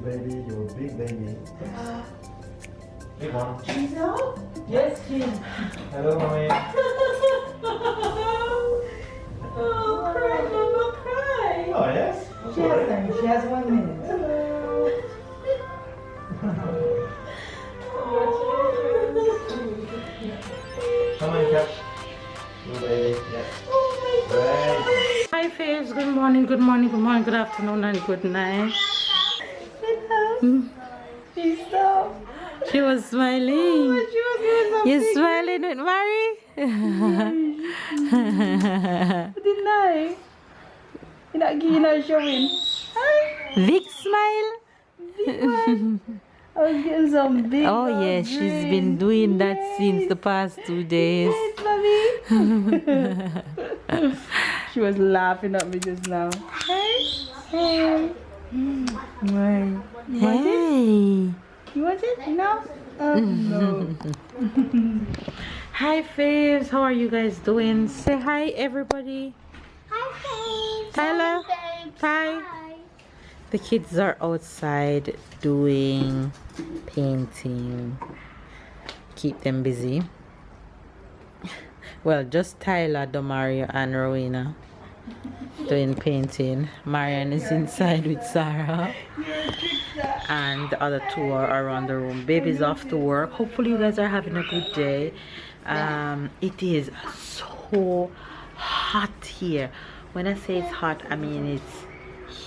baby, your big baby. Big one. Giselle? Yes, Jim. Hello, mommy. Oh, cry, Mama, cry. Oh, yes? She has time. She has 1 minute. Come on, Cap. Your baby. Yes. Right. Hi faves, good morning, good morning, good morning, good afternoon and good night. Giselle. She was smiling. She was doing something. You're smiling with Mary? Didn't I? You're not showing. Big smile. Big one. I was getting some big Oh yeah, she's been doing that since the past 2 days. Yes, mommy. She was laughing at me just now. Hey. Hey. Why? You want it? Hey. You want it? No? No. Hi faves, how are you guys doing? Say hi everybody. Hi, babes. Tyler. Hi, babes. Hi. The kids are outside doing painting. Keep them busy. Well, just Tyler, Domario, and Rowena doing painting. Marian is inside with Sarah. And the other two are around the room. Baby's off to work. Hopefully you guys are having a good day. It is so hot here. When I say it's hot, I mean it's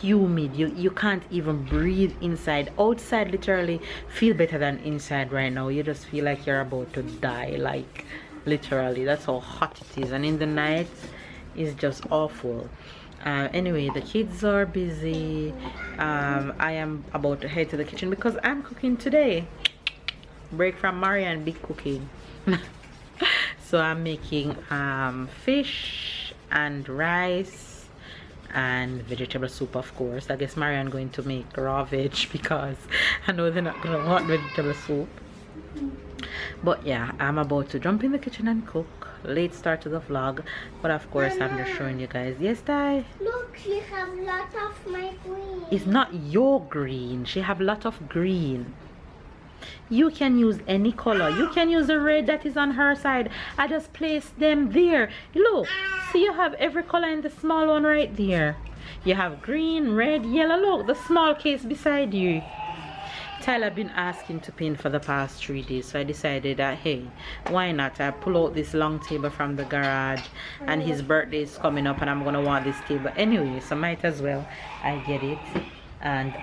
humid. You can't even breathe inside. Outside literally feel better than inside right now. You just feel like you're about to die, like literally. That's how hot it is. And in the night it's just awful. Anyway, the kids are busy. I am about to head to the kitchen because I'm cooking today. Break from Marian, big cooking. So I'm making fish and rice and vegetable soup, of course. I guess Marian going to make raw veg because I know they're not gonna want vegetable soup. But yeah, I'm about to jump in the kitchen and cook. Late start to the vlog, but of course I'm just showing you guys. Yes, Di? Look, she have lot of my green. It's not your green. She have a lot of green. You can use any color. You can use the red that is on her side. I just placed them there. Look, see, you have every color in the small one right there. You have green, red, yellow. Look, the small case beside you. Tyler been asking to paint for the past 3 days, so I decided that hey, why not? I pull out this long table from the garage, and his birthday is coming up and I'm gonna want this table anyway, so might as well I get it and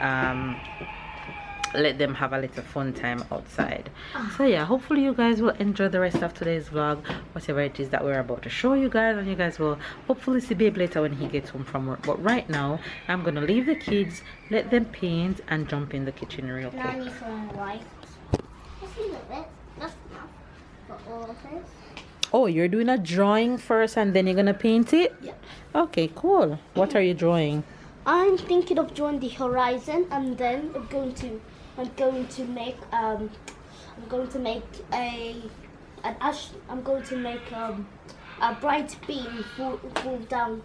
let them have a little fun time outside. So yeah, hopefully you guys will enjoy the rest of today's vlog, whatever it is that we're about to show you guys, and you guys will hopefully see Babe later when he gets home from work. But right now I'm gonna leave the kids, let them paint, and jump in the kitchen real quick. Nanny some white. Just a little bit. That's enough for all of this. Oh, you're doing a drawing first and then you're gonna paint it? Yeah. Okay, cool. What are you drawing? I'm thinking of drawing the horizon, and then I'm going to make a bright beam fall down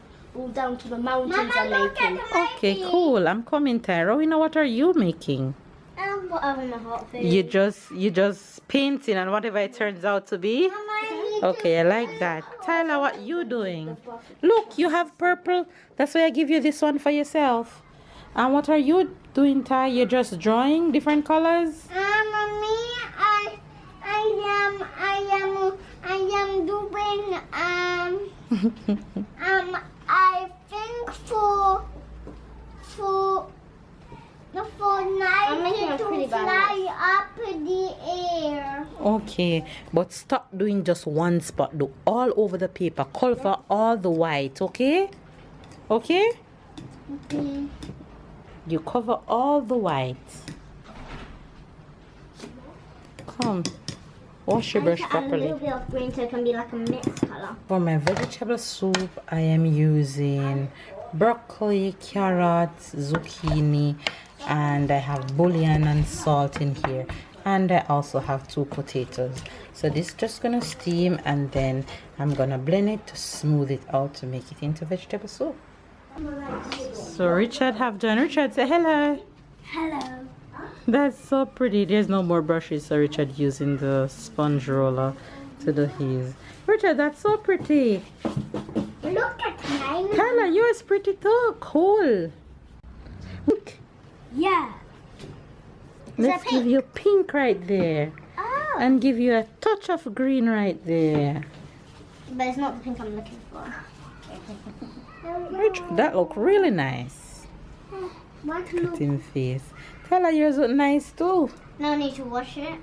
to the mountains I'm making. Okay, cool. I'm coming, Tyra. You know, what are you making? Whatever my heart feels. You just painting and whatever it turns out to be. Okay, I like that. Tyler, what you doing? Look, you have purple. That's why I give you this one for yourself. And what are you doing, Ty? You're just drawing different colors? Mommy, I am doing I think for night to fly up the air. Okay, but stop doing just one spot. Do all over the paper. Cover all the white, okay? Okay? Okay. You cover all the white. Come. Wash your brush A properly. little bit of green so it can be like a mixed color. For my vegetable soup, I am using broccoli, carrots, zucchini, and I have bouillon and salt in here. And I also have 2 potatoes. So this is just gonna steam, and then I'm gonna blend it to smooth it out to make it into vegetable soup. So Richard have done. Richard, say hello. Hello. That's so pretty. There's no more brushes, so Richard using the sponge roller to do his. Richard, that's so pretty. Look at mine. Tyler, yours pretty too. Cool. Look. Yeah. Let's give you pink right there. Oh. And give you a touch of green right there. But it's not the pink I'm looking for. Richard, that look really nice. Want to look? In face. Tyler, yours look nice too. No need to wash it.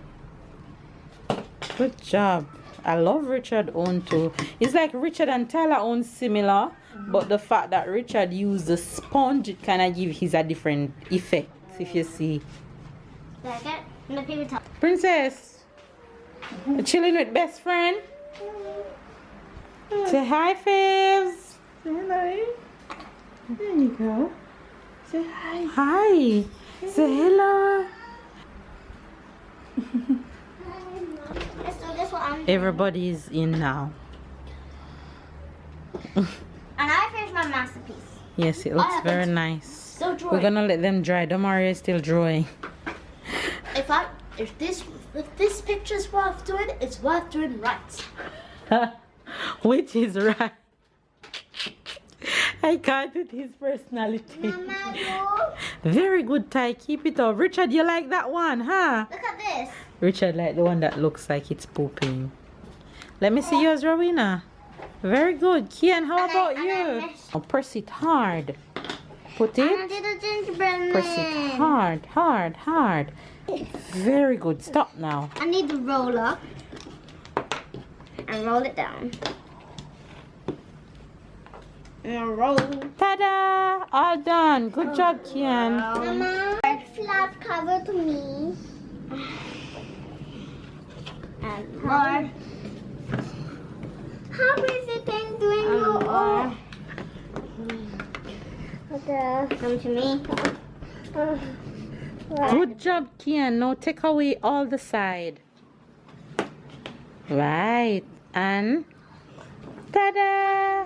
Good job. I love Richard own too. It's like Richard and Tyler own similar, but the fact that Richard used the sponge, it kind of give his a different effect. If you see. Like it? And the paper towel. Princess, you chilling with best friend? Say hi, Faves. Say hello. There you go. Say hi. Hi. Say hello. Let's do this one. Everybody's in now. And I finished my masterpiece. Yes, it looks very nice. So dry. We're gonna let them dry. Demario is still drawing. If this picture's worth doing, it's worth doing right. Which is right. I can't with his personality. Mama, look. Very good, Ty. Keep it up. Richard, you like that one, huh? Look at this. Richard like the one that looks like it's pooping. Let me see yours, Rowena. Very good. Kian, how about you? Oh, press it hard. Put And I it. did a gingerbread Press it man. hard, hard, hard. Very good. Stop now. I need the roller. And roll it down. And roll. Ta-da! All done. Good job, Kian. Mama, flat cover to me. And more. How is it been doing more? Okay, come to me. Good job, Kian. Now take away all the side. Right. And ta-da!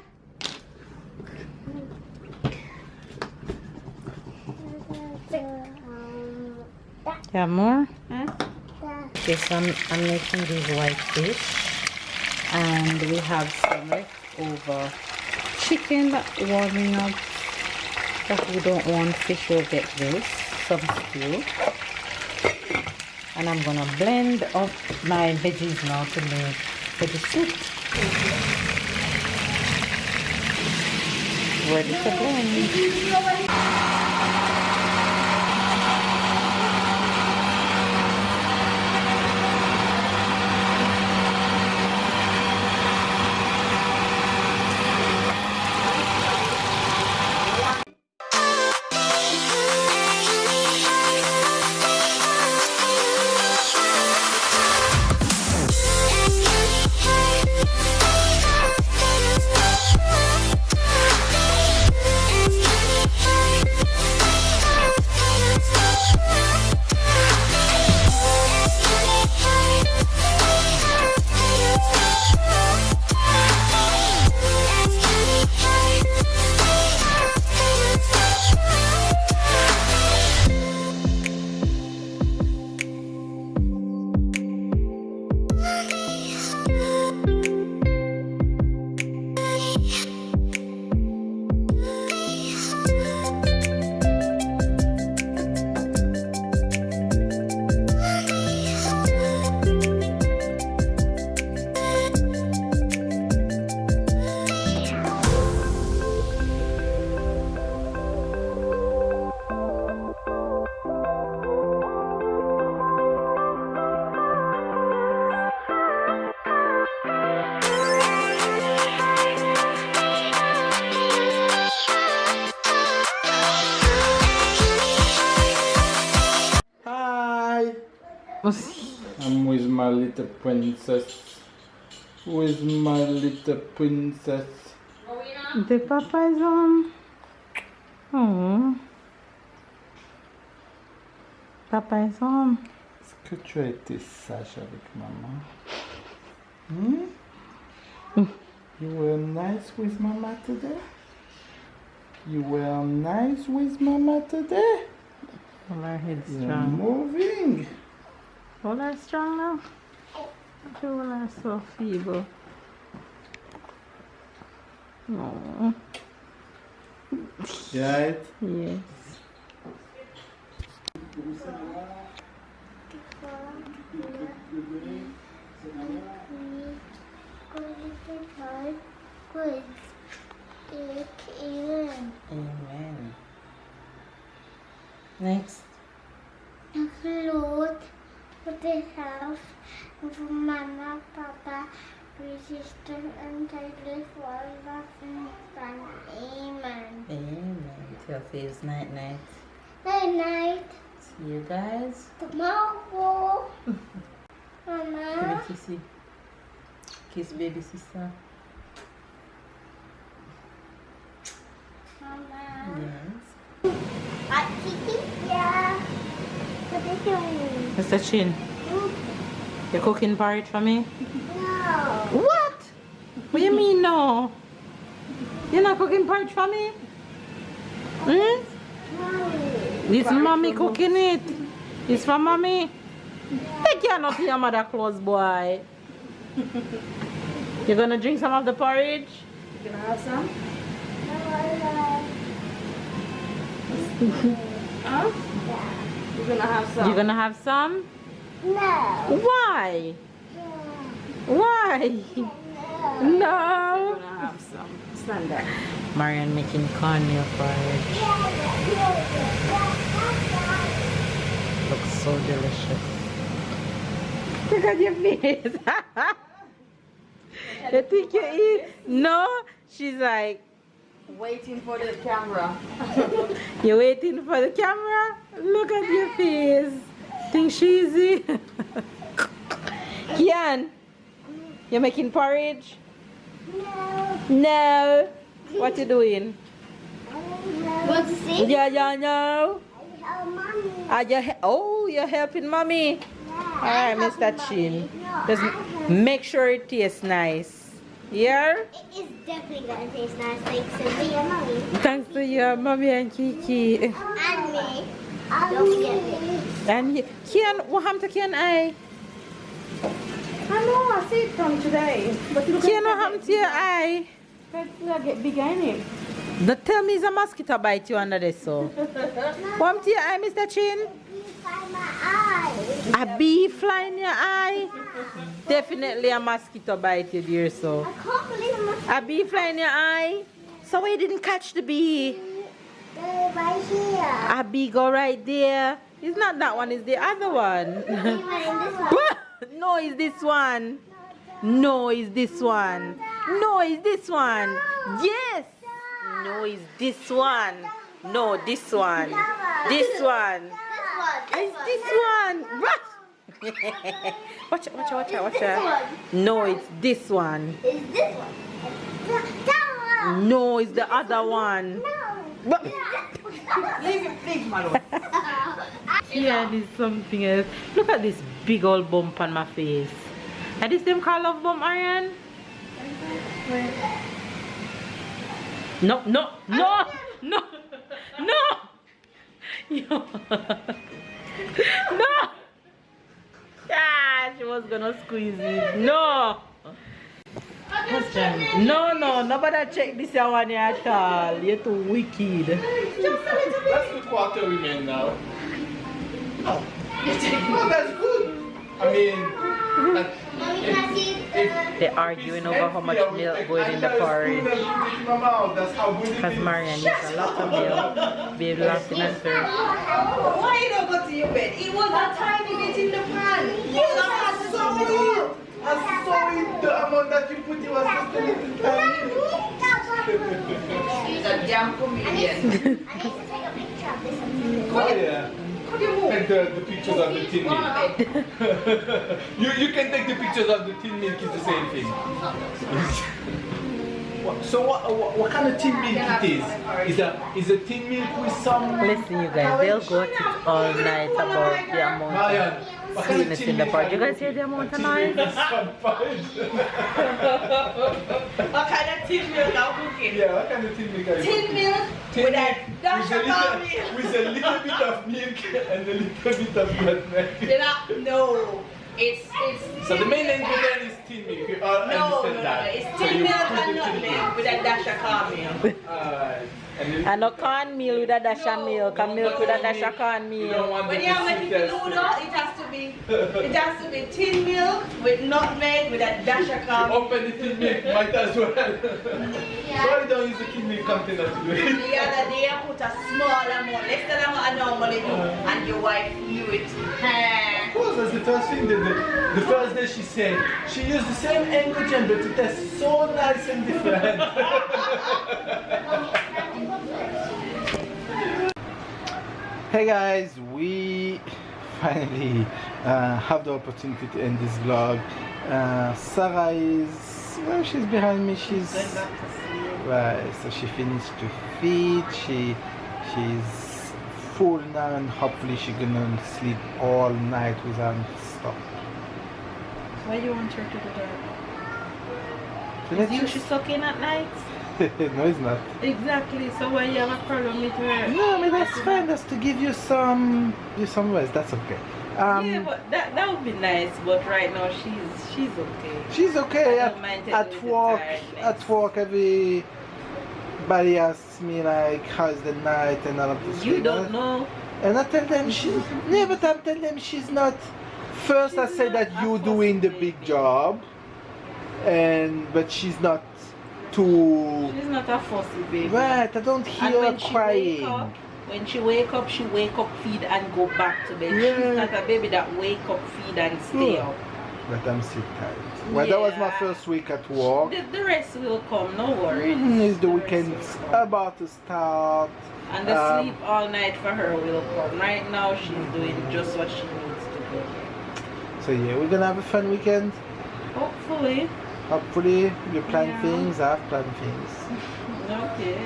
Yeah, more? Okay, so I'm making these white fish. And we have some leftover chicken warming up. If we don't want fish, we'll get this. Some stew. And I'm gonna blend up my veggies now to make veggie soup. Ready to blend. I'm with my little princess. With my little princess. The papa is home. Oh. Papa is home. Est-ce que tu as été sage avec maman? Hmm? You were nice with mama today? You were nice with mama today? Hold her head You're strong. moving. Hold her strong now. Hold her so feeble. Oh. Right? Yes. Amen. Next. Lord, for the house, and for Mama, Papa, my sister, and I live for love and fun. Amen. Amen. Tell Faves night night. Night night. See you guys. Tomorrow. Give Mama. me a kissy. Kiss baby sister. Mama. Yes. Kiki? Yeah. What are you doing? Mr. Chin, you cooking porridge for me? No. What? What do you mean no? You're not cooking porridge for me? Hmm? Mommy. It's mommy cooking it. It's for mommy. Take care of your mother clothes, boy. You're gonna drink some of the porridge? You gonna have some? Huh? You're gonna have some? You're gonna have some? No. Why? Why? You're No. gonna have some. Stand there. Marian making cornmeal porridge. Looks so delicious. Look at your face. You think you eat? No. She's like, Waiting for the camera. you're waiting for the camera? Look at your face. Think cheesy? Kian, you're making porridge? No. No. What you doing? Want to see? Yeah, no. Oh, mommy. You're helping mommy. Yeah. Alright, Mr. Chin. Just make sure it tastes nice. Yeah? It is definitely gonna taste nice, thanks to me and mommy. Thanks to your mommy and Kiki. And me. Don't forget me. And Kian, what happened to Kian eye? I know, I see it from today. But look Kian, what happened to your eye? at get bigger in it. Don't tell me it's a mosquito bite you under there, so. What happened to your eye, Mr. Chin? Find my eye. A bee fly in your eye? Definitely a mosquito bite you, dear, so. I can't believe I'm A bee fly in your eye? So why you didn't catch the bee? right here. A bee go right there. It's not that one, it's the other one. Even in this one. No, it's this one. No, it's this one. No, it's this one. Yes. No, it's this one. No, this one. This one. It's this one. Watch it. No, it's this one. Is this one? That one. No, it's the other one. No. Leave it big, Malo. Yeah, there's something else. Look at this big old bump on my face. And this them call love bump, Ariane? No. No. Yo. No. Ah, she was gonna squeeze it. No. Husband. No, nobody check this one here at all. You're too wicked. That's the quarter remain now. Oh, that's good. I mean, Mommy, can I see They're arguing over how much milk going in the porridge. Because Marian needs a lot of milk. Babe laughing at her. Why you don't go to your bed? It was a tiny bit in the pan. I saw it, the amount that you put, it was just a little tiny. He's a damn comedian. I need to take a picture of this. Oh yeah. Take the pictures of the tin milk. you can take the pictures of the tin milk, it's the same thing. So what kind of tin milk it is? Is a tin milk with some... Listen, you guys, they'll go at it all night about the amount of sweetness in the porridge. You guys hear the amount of noise? What kind of tin milk are you cooking? Yeah, what kind of tin milk are you Tin cooking? milk Tin with milk a dash of with a little bit of milk and a little bit of nutmeg. No. It's So the main ingredient is tin milk. You all understand that. It's So tin you milk put and the tin nutmeg milk. with a dash of cornmeal. Alright. And no cornmeal with a dash of milk, and milk with a dash of You don't cornmeal. want When the you make it sweetest. noodle, it has to be tin milk with nutmeg with a dash of cornmeal. Open the tin milk, might as well. Why don't use the tin milk container to do it? The other day I put a small amount, less than what I normally do, and your wife knew it. Of course, that's the first thing. The first day she said, she used the same ingredient, but it tastes so nice and different. Hey guys, we finally have the opportunity to end this vlog. Sarah is, well, she's behind me. She's right. So she finished to feed. She's full now, and hopefully she's gonna sleep all night without stop. Why do you want her to do that? So let's You just- should suck in at night? no, it's not. Exactly, so why you have a problem with her? No, I mean that's fine. That's to give you some rest. That's okay. Yeah, but that would be nice, but right now she's okay. She's okay I don't mind at telling you work. the tiredness. At work, everybody asks me like, "How's the night?" and all of this. You thing. don't know. And I tell them she's. Yeah, but I tell them she's not. First, I She's say not that a you're fussy doing the baby. big job, but she's not too. She's not a fussy baby. Right, I don't And hear her when she wake crying. up, she wake up, feed and go back to bed. Yeah. She's not a baby that wake up, feed and stay Yeah. up. But I'm still tired. Well, that was my Yeah. first week at work. The rest will come, no worries. Is the rest weekend will come. about to start? And the sleep all night for her will come. Right now she's doing just what she needs to do. So yeah, we're gonna have a fun weekend. Hopefully. Hopefully, you plan Yeah. things. I've planned things. Okay.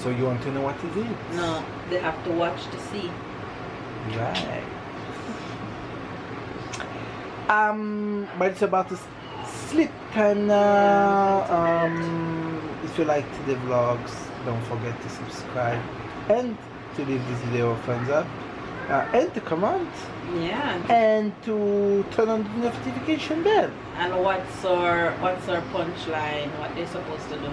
So you want to know what it is? No, they have to watch to see. Right. But it's about to sleep time now. If you liked the vlogs, don't forget to subscribe and to leave this video a thumbs up, and to comment, Yeah. and to turn on the notification bell And what's our punchline? What they're supposed to do?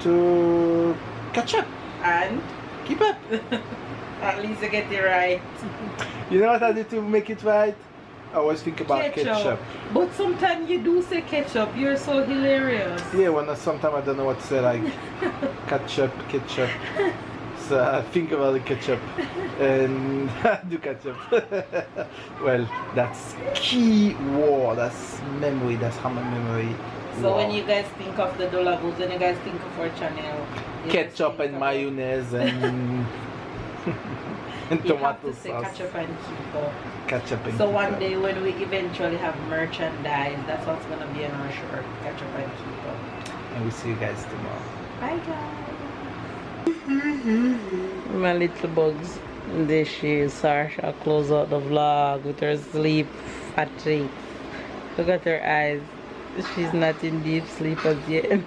to catch up, And keep up. at least you get it right. You know what I did to make it right? I always think about ketchup. But sometimes you do say ketchup. You're so hilarious. Yeah, when sometimes I don't know what to say, like ketchup. So I think about the ketchup and do ketchup. Well, that's key word. That's memory. That's how my memory. So when you guys think of the Delaveaus, when you guys think of our channel, you guys ketchup think and of- mayonnaise and and You have tomato to say sauce. ketchup and keep. Ketchup and So keep one up. day when we eventually have merchandise, that's what's gonna be on our shirt. Ketchup and keep. And we'll see you guys tomorrow. Bye guys. My little bugs. There she is. Sarsha close out the vlog with her sleep fatigue. Look at her eyes. She's not in deep sleep as yet.